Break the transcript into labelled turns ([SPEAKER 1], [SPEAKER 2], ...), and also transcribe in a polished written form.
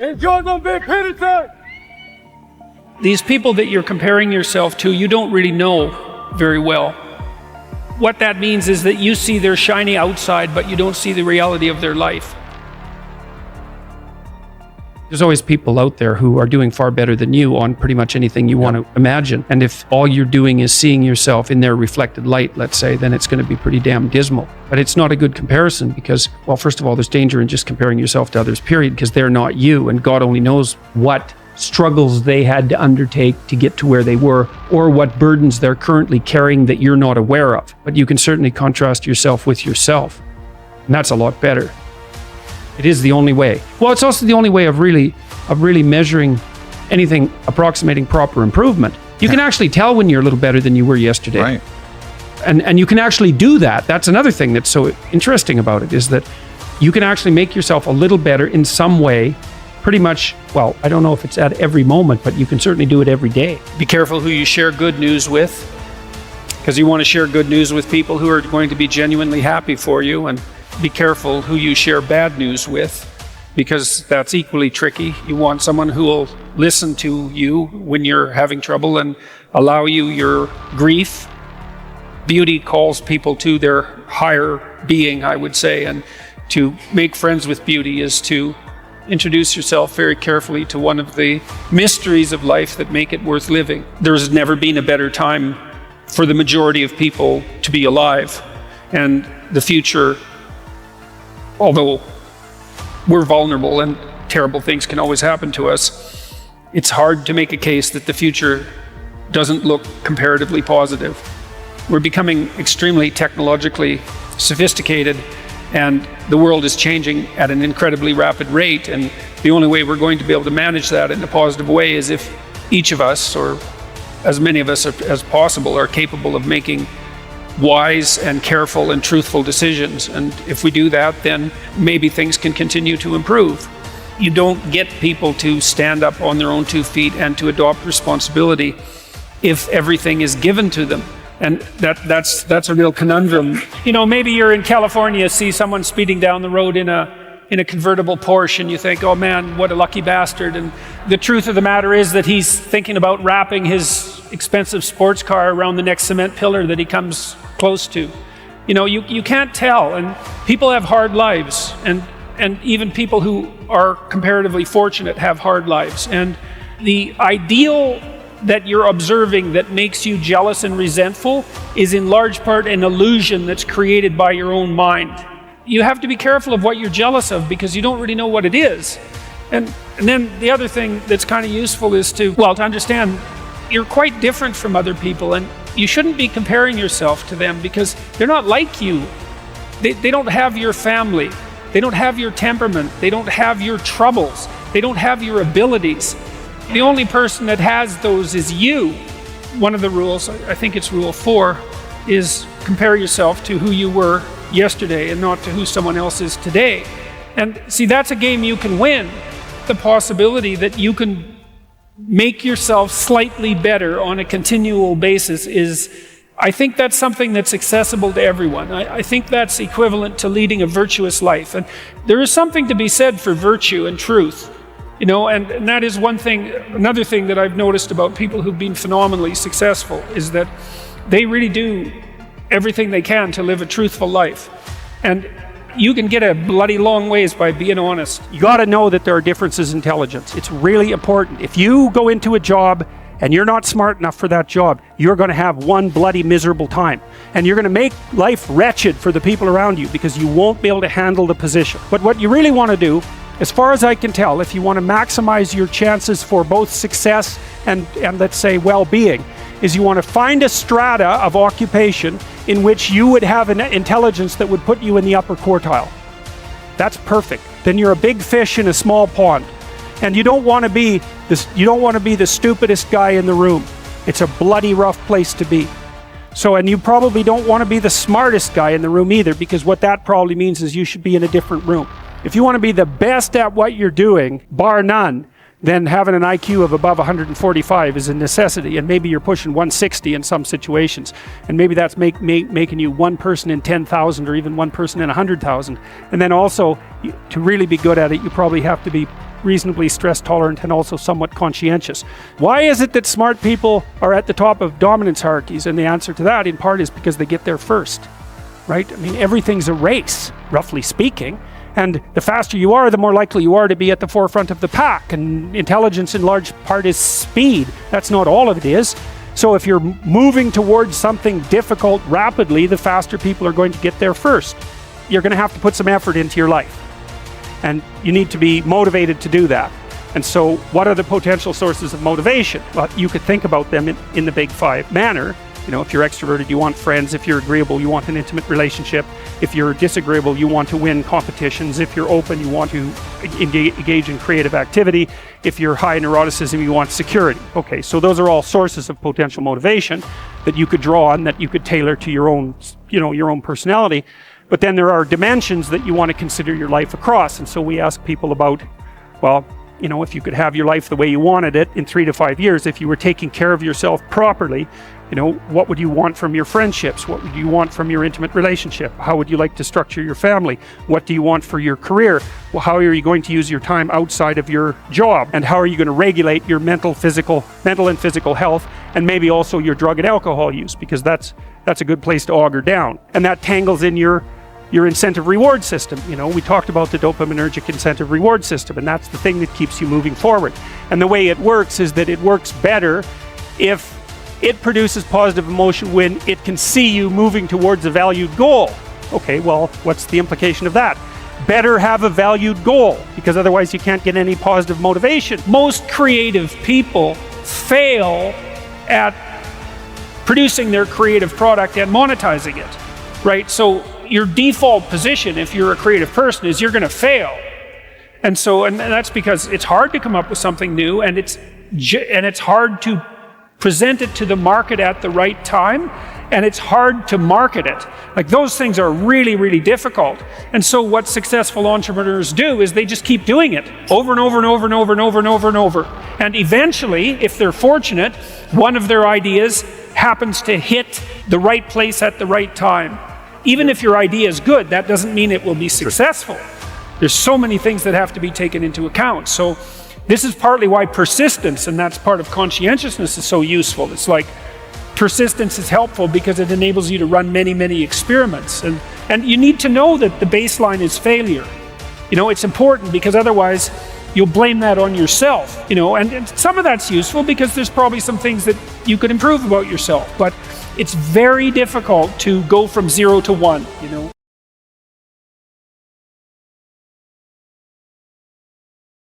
[SPEAKER 1] And Jordan Peterson!
[SPEAKER 2] These people that you're comparing yourself to, you don't really know very well. What that means is that you see their shiny outside, but you don't see the reality of their life. There's always people out there who are doing far better than you on pretty much anything you want to imagine. And if all you're doing is seeing yourself in their reflected light, let's say, then it's going to be pretty damn dismal. But it's not a good comparison because, well, first of all, there's danger in just comparing yourself to others, period, because they're not you. And God only knows what struggles they had to undertake to get to where they were, or what burdens they're currently carrying that you're not aware of. But you can certainly contrast yourself with yourself. And that's a lot better. It is the only way. Well, it's also the only way of really measuring anything approximating proper improvement. You can actually tell when you're a little better than you were yesterday.
[SPEAKER 3] Right.
[SPEAKER 2] And you can actually do that. That's another thing that's so interesting about it, is that you can actually make yourself a little better in some way, pretty much, well, I don't know if it's at every moment, but you can certainly do it every day. Be careful who you share good news with, because you want to share good news with people who are going to be genuinely happy for you, and be careful who you share bad news with, because that's equally tricky. You want someone who will listen to you when you're having trouble and allow you your grief. Beauty calls people to their higher being, I would say, and to make friends with beauty is to introduce yourself very carefully to one of the mysteries of life that make it worth living. There's never been a better time for the majority of people to be alive, and the future, although we're vulnerable and terrible things can always happen to us, it's hard to make a case that the future doesn't look comparatively positive. We're becoming extremely technologically sophisticated, and the world is changing at an incredibly rapid rate, and the only way we're going to be able to manage that in a positive way is if each of us, or as many of us as possible, are capable of making wise and careful and truthful decisions. And if we do that, then maybe things can continue to improve. You don't get people to stand up on their own 2 feet and to adopt responsibility if everything is given to them. And that's a real conundrum. You know, maybe you're in California, see someone speeding down the road in a convertible Porsche, and you think, oh man, what a lucky bastard. And the truth of the matter is that he's thinking about wrapping his expensive sports car around the next cement pillar that he comes close to. You know, you can't tell, and people have hard lives, and even people who are comparatively fortunate have hard lives. And the ideal that you're observing that makes you jealous and resentful is in large part an illusion that's created by your own mind. You have to be careful of what you're jealous of, because you don't really know what it is. And then the other thing that's kind of useful is to understand you're quite different from other people, and you shouldn't be comparing yourself to them because they're not like you. They don't have your family. They don't have your temperament. They don't have your troubles. They don't have your abilities. The only person that has those is you. One of the rules, I think it's rule 4, is compare yourself to who you were yesterday and not to who someone else is today. And see, that's a game you can win. The possibility that you can make yourself slightly better on a continual basis is, I think that's something that's accessible to everyone. I think that's equivalent to leading a virtuous life. And there is something to be said for virtue and truth. You know, and that is one thing. Another thing that I've noticed about people who've been phenomenally successful is that they really do everything they can to live a truthful life. And you can get a bloody long ways by being honest. You got to know that there are differences in intelligence. It's really important. If you go into a job and you're not smart enough for that job, you're going to have one bloody miserable time. And you're going to make life wretched for the people around you because you won't be able to handle the position. But what you really want to do, as far as I can tell, if you want to maximize your chances for both success and let's say well-being, is you want to find a strata of occupation in which you would have an intelligence that would put you in the upper quartile. That's perfect. Then you're a big fish in a small pond. And you don't want to be the stupidest guy in the room. It's a bloody rough place to be. So, and you probably don't want to be the smartest guy in the room either, because what that probably means is you should be in a different room. If you want to be the best at what you're doing, bar none, then having an IQ of above 145 is a necessity, and maybe you're pushing 160 in some situations, and maybe that's making you one person in 10,000 or even one person in 100,000. And then also, to really be good at it, you probably have to be reasonably stress tolerant and also somewhat conscientious. Why is it that smart people are at the top of dominance hierarchies? And the answer to that in part is because they get there first, right? I mean, everything's a race, roughly speaking. And the faster you are, the more likely you are to be at the forefront of the pack. And intelligence in large part is speed. That's not all of it is. So if you're moving towards something difficult rapidly, the faster people are going to get there first. You're going to have to put some effort into your life. And you need to be motivated to do that. And so what are the potential sources of motivation? Well, you could think about them in the big five manner. You know, if you're extroverted, you want friends. If you're agreeable, you want an intimate relationship. If you're disagreeable, you want to win competitions. If you're open, you want to engage in creative activity. If you're high in neuroticism, you want security. Okay, so those are all sources of potential motivation that you could draw on, that you could tailor to your own, your own personality. But then there are dimensions that you want to consider your life across. And so we ask people about, well, if you could have your life the way you wanted it in 3 to 5 years, if you were taking care of yourself properly, what would you want from your friendships? What would you want from your intimate relationship? How would you like to structure your family? What do you want for your career? Well, how are you going to use your time outside of your job? And how are you going to regulate your mental and physical health, and maybe also your drug and alcohol use? Because that's a good place to auger down. And that tangles in your incentive reward system. We talked about the dopaminergic incentive reward system, and that's the thing that keeps you moving forward. And the way it works is that it works better if it produces positive emotion when it can see you moving towards a valued goal. Okay, well, what's the implication of that? Better have a valued goal, because otherwise you can't get any positive motivation. Most creative people fail at producing their creative product and monetizing it, right? So your default position, if you're a creative person, is you're going to fail. And that's because it's hard to come up with something new, and it's hard to present it to the market at the right time, and it's hard to market it. Like, those things are really, really difficult. And so what successful entrepreneurs do is they just keep doing it over and over and over and over and over and over and over. And eventually, if they're fortunate, one of their ideas happens to hit the right place at the right time. Even if your idea is good, that doesn't mean it will be successful. There's so many things that have to be taken into account. So this is partly why persistence, and that's part of conscientiousness, is so useful. It's like persistence is helpful because it enables you to run many, many experiments. And you need to know that the baseline is failure. It's important, because otherwise you'll blame that on yourself. And some of that's useful because there's probably some things that you could improve about yourself. But it's very difficult to go from 0 to 1,